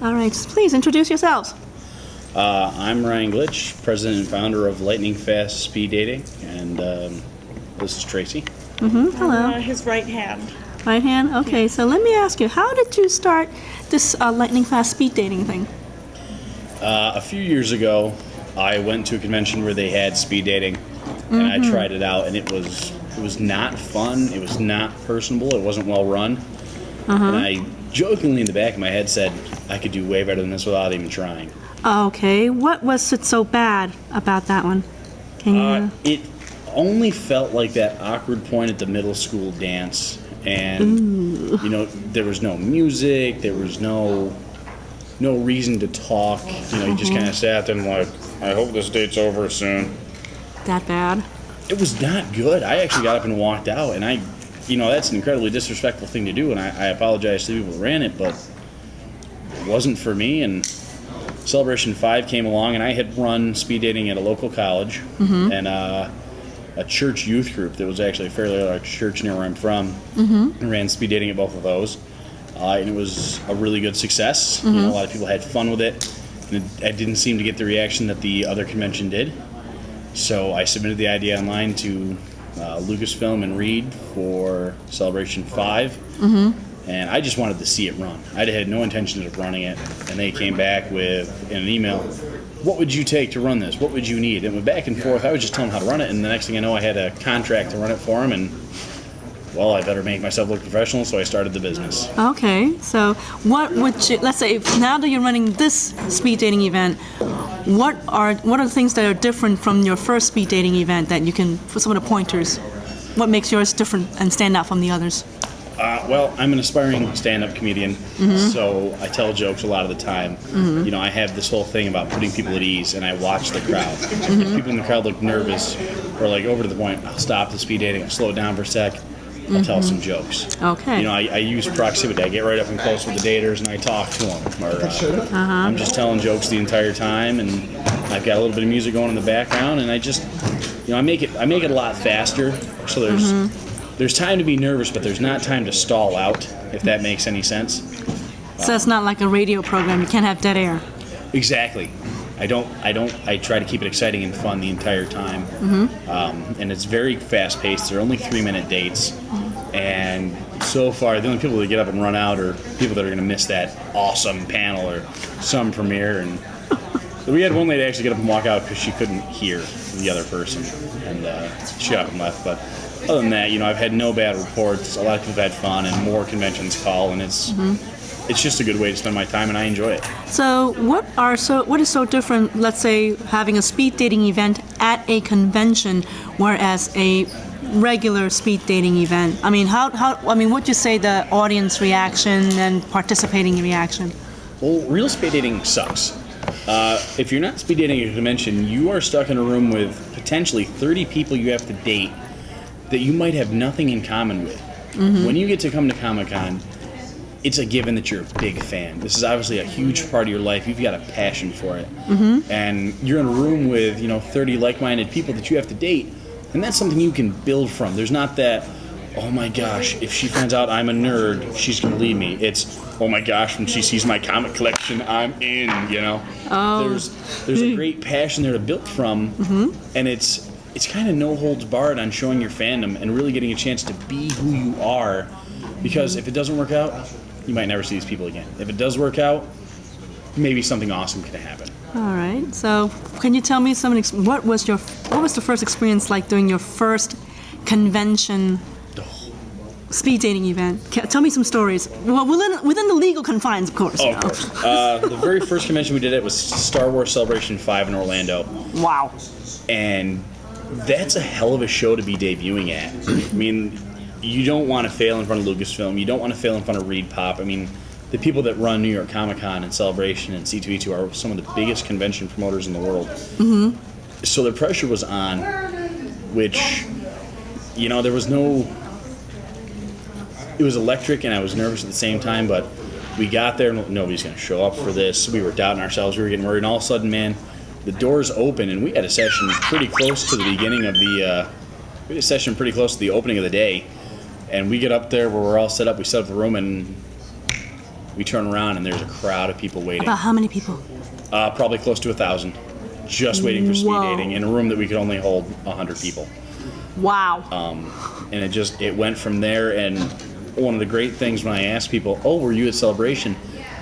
All right, please introduce yourselves. I'm Ryan Glitch, president and founder of Lightning Fast Speed Dating, and this is Tracy. Hello. His right hand. Right hand? Okay, so let me ask you, how did you start this lightning fast speed dating thing? A few years ago, I went to a convention where they had speed dating, and I tried it out, and it was not fun. It was not personable. It wasn't well run. And I jokingly in the back of my head said I could do way better than this without even trying. Okay, what was it so bad about that one? Can you? It only felt like that awkward point at the middle school dance, and there was no music, there was no reason to talk. You just kind of sat there and like, I hope this date's over soon. That bad? It was not good. I actually got up and walked out, and that's an incredibly disrespectful thing to do, and I apologize to the people who ran it, but it wasn't for me. And Celebration 5 came along, and I had run speed dating at a local college and a church youth group that was actually a fairly large church near where I'm from. I ran speed dating at both of those, and it was a really good success. A lot of people had fun with it, and it didn't seem to get the reaction that the other convention did. So I submitted the idea online to Lucasfilm and Reed for Celebration 5. And I just wanted to see it run. I had no intention of running it, and they came back with, in an email, what would you take to run this? What would you need? And went back and forth. I was just telling them how to run it, and the next thing I know, I had a contract to run it for them, and, well, I better make myself look professional, so I started the business. Okay, so what would you, let's say, now that you're running this speed dating event, what are the things that are different from your first speed dating event that you can, for some of the pointers, what makes yours different and stand out from the others? Well, I'm an aspiring stand-up comedian, so I tell jokes a lot of the time. I have this whole thing about putting people at ease, and I watch the crowd. If people in the crowd look nervous or like over to the point, I'll stop the speed dating, I'll slow it down for a sec, I'll tell some jokes. Okay. I use proximity. I get right up and close with the daters, and I talk to them. Or I'm just telling jokes the entire time, and I've got a little bit of music going in the background, and I just, I make it a lot faster. So there's time to be nervous, but there's not time to stall out, if that makes any sense. So it's not like a radio program. You can't have dead air. Exactly. I try to keep it exciting and fun the entire time. And it's very fast-paced. They're only 3-minute dates. And so far, the only people that get up and run out are people that are going to miss that awesome panel or some premiere. And we had one lady actually get up and walk out because she couldn't hear the other person. And she up and left. But other than that, I've had no bad reports. A lot of people have had fun, and more conventions call, and it's just a good way to spend my time, and I enjoy it. So what is so different, let's say, having a speed dating event at a convention, whereas a regular speed dating event? I mean, what'd you say the audience reaction and participating reaction? Well, real speed dating sucks. If you're not speed dating at a convention, you are stuck in a room with potentially 30 people you have to date that you might have nothing in common with. When you get to come to Comic-Con, it's a given that you're a big fan. This is obviously a huge part of your life. You've got a passion for it. And you're in a room with 30 like-minded people that you have to date, and that's something you can build from. There's not that, oh my gosh, if she finds out I'm a nerd, she's going to leave me. It's, oh my gosh, when she sees my comic collection, I'm in, Oh. There's a great passion there to build from, and it's kind of no holds barred on showing your fandom and really getting a chance to be who you are, because if it doesn't work out, you might never see these people again. If it does work out, maybe something awesome could happen. All right. So, can you tell me what was the first experience like doing your first convention speed dating event? Tell me some stories. Well, within the legal confines, of course. Oh, of course. The very first convention we did it was Star Wars Celebration 5 in Orlando. Wow. And that's a hell of a show to be debuting at. I mean, you don't want to fail in front of Lucasfilm. You don't want to fail in front of Reed Pop. I mean, the people that run New York Comic-Con and Celebration and C2E2 are some of the biggest convention promoters in the world. So the pressure was on, which, there was no... It was electric, and I was nervous at the same time, but we got there, and nobody's going to show up for this. We were doubting ourselves. We were getting worried, and all of a sudden, man, the doors open, and we had a session pretty close to the beginning of the... we had a session pretty close to the opening of the day, and we get up there where we're all set up. We set up the room, and We turn around and there's a crowd of people waiting. About how many people? Probably close to 1,000, just waiting for speed Whoa. dating in a room that we could only hold 100 people. Wow. And it went from there. And one of the great things when I ask people, "Oh, were you at Celebration?"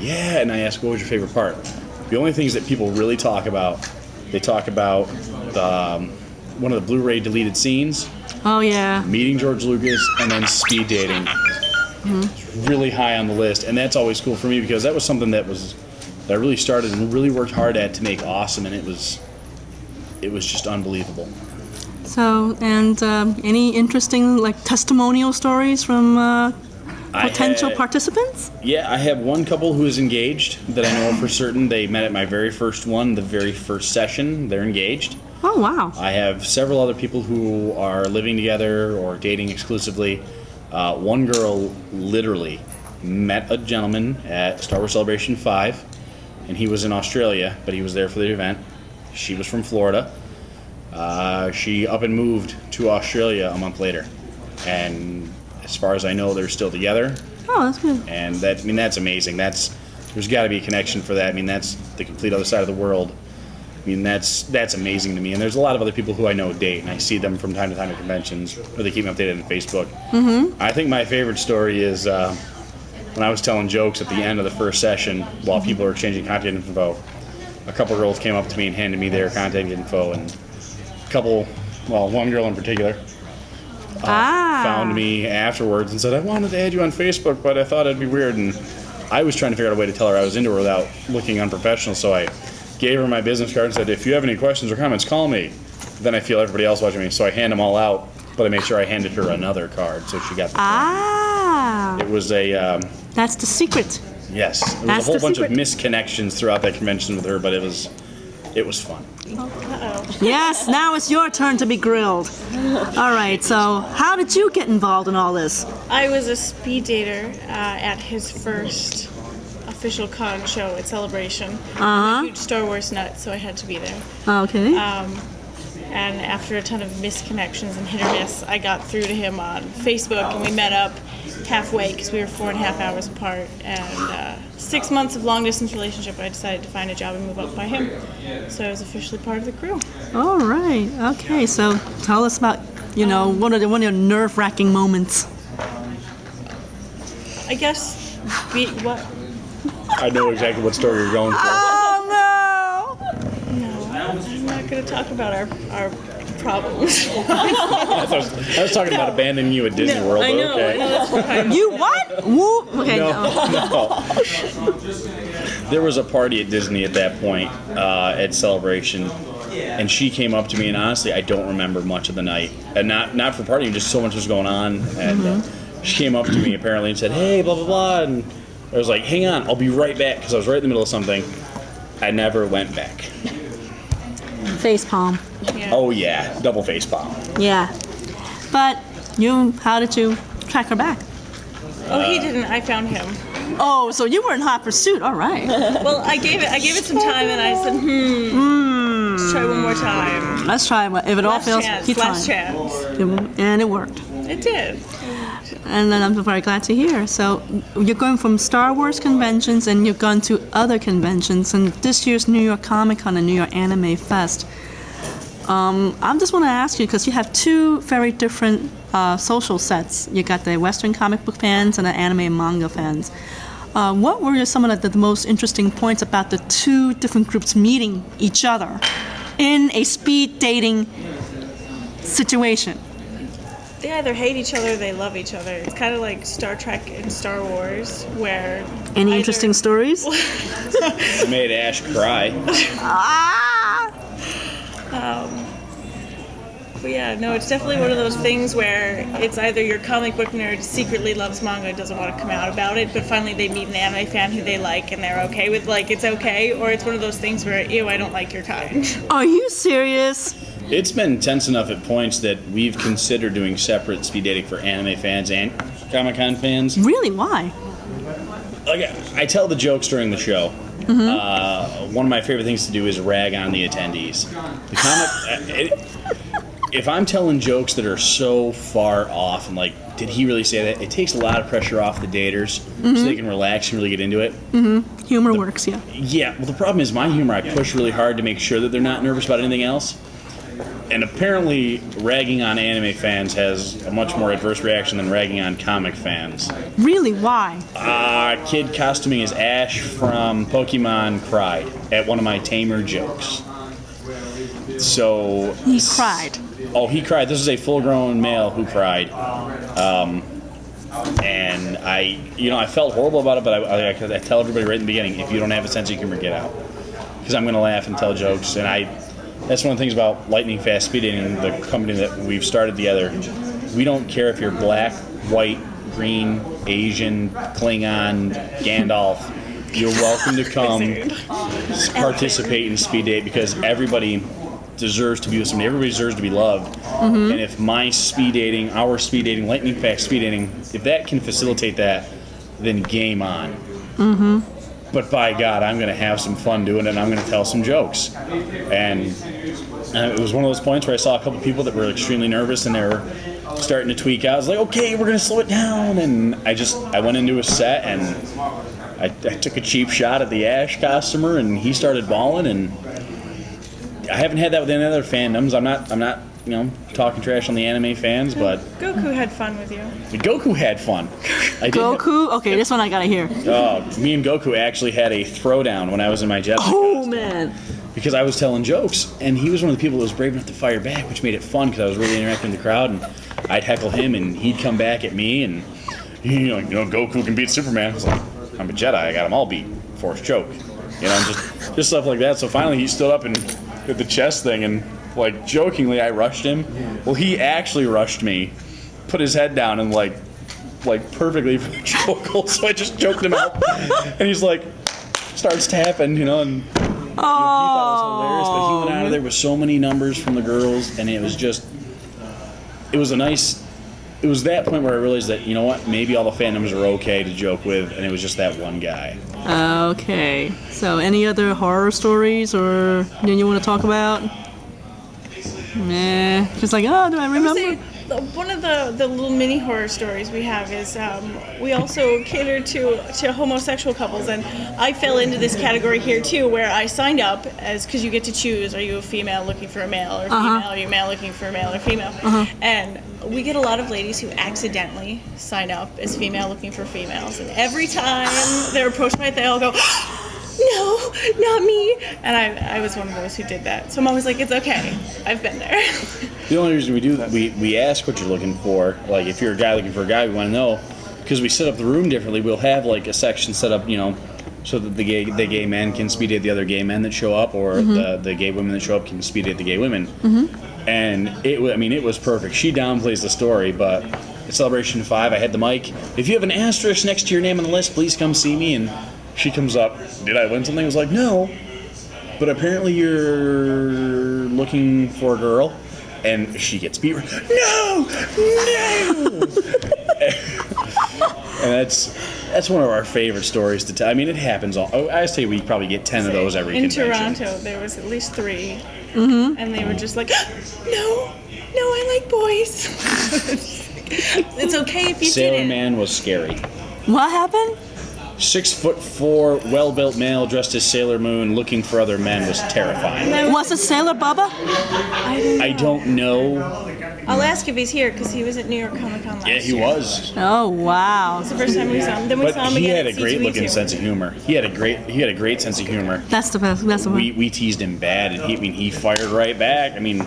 Yeah, and I ask, "What was your favorite part?" The only things that people really talk about, they talk about one of the Blu-ray deleted scenes, Oh, yeah. meeting George Lucas, and then speed dating. It's really high on the list, and that's always cool for me because that was something that I really started and really worked hard at to make awesome, and it was just unbelievable. So, and any interesting, like, testimonial stories from potential participants? Yeah, I have one couple who is engaged that I know for certain. They met at my very first one, the very first session. They're engaged. Oh, wow. I have several other people who are living together or dating exclusively. One girl literally met a gentleman at Star Wars Celebration 5, and he was in Australia, but he was there for the event. She was from Florida. She up and moved to Australia a month later, and as far as I know, they're still together. Oh, that's good. And that's amazing. There's got to be a connection for that. I mean, that's the complete other side of the world. I mean, that's amazing to me. And there's a lot of other people who I know date, and I see them from time to time at conventions, or they keep me updated on Facebook. Mm-hmm. I think my favorite story is when I was telling jokes at the end of the first session while people were exchanging contact info. A couple girls came up to me and handed me their contact info, and one girl in particular found me afterwards and said, "I wanted to add you on Facebook, but I thought it'd be weird." And I was trying to figure out a way to tell her I was into her without looking unprofessional, so I gave her my business card and said, "If you have any questions or comments, call me." Then I feel everybody else watching me, so I hand them all out, but I made sure I handed her another card, so she got the Ah. It was a... That's the secret. yes, it was That's a whole the bunch of secret. misconnections throughout that convention with her, but it was fun. Yes, now it's your turn to be grilled. All right, so how did you get involved in all this? I was a speed dater at his first official con show at Celebration. I'm a huge Star Wars nut, so I had to be there. Okay. And after a ton of misconnections and hit or miss, I got through to him on Facebook, and we met up halfway because we were 4.5 hours apart. And 6 months of long-distance relationship, I decided to find a job and move up by him. So I was officially part of the crew. All right. Okay, so tell us about, one of your nerve-wracking moments. I guess, what? I know exactly what story you're going for. Oh, no! No, I'm not going to talk about our problems. I was talking about abandoning you at Disney World. I know, okay. I know that's what You what? Woo? Okay, no. No. There was a party at Disney at that point, at Celebration, and she came up to me, and honestly, I don't remember much of the night. And not for partying, just so much was going on. And she came up to me apparently and said, "Hey, blah, blah, blah." And I was like, "Hang on, I'll be right back," because I was right in the middle of something. I never went back. Face palm. Yeah. Oh yeah, double face palm. Yeah. But how did you track her back? Oh, he didn't. I found him. Oh, so you were in hot pursuit. All right. Well, I gave it some time, and I said, let's try one more time. Let's try. If it all fails, keep trying. Last chance. And it worked. It did. And then I'm very glad to hear. So you're going from Star Wars conventions and you've gone to other conventions. And this year's New York Comic Con and New York Anime Fest. I just want to ask you, because you have two very different social sets. You got the Western comic book fans and the anime and manga fans. What were some of the most interesting points about the two different groups meeting each other in a speed dating situation? They either hate each other or they love each other. It's kind of like Star Trek and Star Wars, where... Any interesting stories? It made Ash cry. But yeah, no, it's definitely one of those things where it's either your comic book nerd secretly loves manga and doesn't want to come out about it, but finally they meet an anime fan who they like and they're okay with, it's okay, or it's one of those things where, ew, I don't like your kind. Are you serious? It's been tense enough at points that we've considered doing separate speed dating for anime fans and Comic-Con fans. Really? Why? Like, I tell the jokes during the show. One of my favorite things to do is rag on the attendees. The comic, if I'm telling jokes that are so far off and like, did he really say that? It takes a lot of pressure off the daters so they can relax and really get into it. Humor works, yeah. Yeah, well, the problem is my humor, I push really hard to make sure that they're not nervous about anything else. And apparently, ragging on anime fans has a much more adverse reaction than ragging on comic fans. Really? Why? Kid costuming as Ash from Pokemon cried at one of my Tamer jokes. So He cried. Oh, he cried. This is a full-grown male who cried, and I felt horrible about it. But I tell everybody right in the beginning, if you don't have a sense of humor, get out, because I'm going to laugh and tell jokes. And that's one of the things about Lightning Fast Speed Dating, the company that we've started together. We don't care if you're black, white, green, Asian, Klingon, Gandalf. You're welcome to come participate in speed date, because everybody deserves to be with somebody. Everybody deserves to be loved. And if our speed dating, Lightning Fast Speed Dating, if that can facilitate that, then game on. But by God, I'm going to have some fun doing it, and I'm going to tell some jokes. And it was one of those points where I saw a couple people that were extremely nervous, and they were starting to tweak out. I was like, okay, we're going to slow it down. And I went into a set, and I took a cheap shot at the Ash costumer, and he started bawling. And I haven't had that with any other fandoms. I'm not talking trash on the anime fans, but Goku had fun with you. Goku had fun. Goku? Okay, this one I gotta hear. Me and Goku actually had a throwdown when I was in my jet. Oh, man. Because I was telling jokes, and he was one of the people that was brave enough to fire back, which made it fun because I was really interacting with the crowd, and I'd heckle him, and he'd come back at me, and Goku can beat Superman. I was like, I'm a Jedi, I got them all beat. Forced choke, just stuff like that. So finally, he stood up and did the chest thing, and like jokingly, I rushed him. Well, he actually rushed me, put his head down, and like perfectly for the chokehold. So I just choked him out, and he's like, starts tapping, and. He thought it was hilarious, but he went out of there with so many numbers from the girls, and it was that point where I realized that, maybe all the fandoms are okay to joke with, and it was just that one guy. Okay. So any other horror stories or anything you want to talk about? Nah. Just like, do I remember? One of the little mini horror stories we have is we also cater to homosexual couples, and I fell into this category here too, where I signed up because you get to choose: are you a female looking for a male, or female? Are you a male looking for a male or female? And we get a lot of ladies who accidentally sign up as female looking for females, and every time they're approached by it, they all go, "No, not me!" And I was one of those who did that. So I'm always like, it's okay. I've been there. The only reason we do that, we ask what you're looking for. Like, if you're a guy looking for a guy, we want to know, because we set up the room differently. We'll have like a section set up, so that the gay men can speed date the other gay men that show up, or the gay women that show up can speed date the gay women. And it was perfect. She downplays the story, but at Celebration 5, I had the mic. If you have an asterisk next to your name on the list, please come see me. And she comes up, did I win something? I was like, no, but apparently you're looking for a girl. And she gets beat. No! And that's one of our favorite stories to tell. I mean, it happens I say we probably get 10 of those every convention. In Toronto, there was at least 3. And they were just like, no, I like boys. It's okay if you Sailor didn't. Man was scary. What happened? 6'4", well-built male dressed as Sailor Moon looking for other men was terrifying. Was it Sailor Bubba? I don't know. I'll ask if he's here, because he was at New York Comic Con last year. Yeah, he was. Oh, wow. It's the first time we saw him. Then we saw him But he again had a at great looking C2E2. sense of humor. He had a great sense of humor. That's the best. That's the one. We teased him bad, and he fired right back. I mean,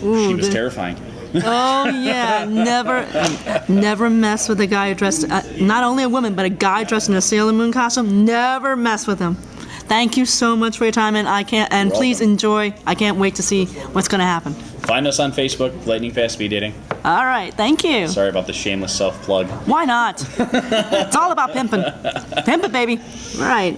she was terrifying. Oh yeah, never mess with a guy dressed, not only a woman, but a guy dressed in a Sailor Moon costume. Never mess with him. Thank you so much for your time, and please enjoy. I can't wait to see what's going to happen. Find us on Facebook, Lightning Fast Speed Dating. All right, thank you. Sorry about the shameless self-plug. Why not? It's all about pimping. Pimp it, baby. All right.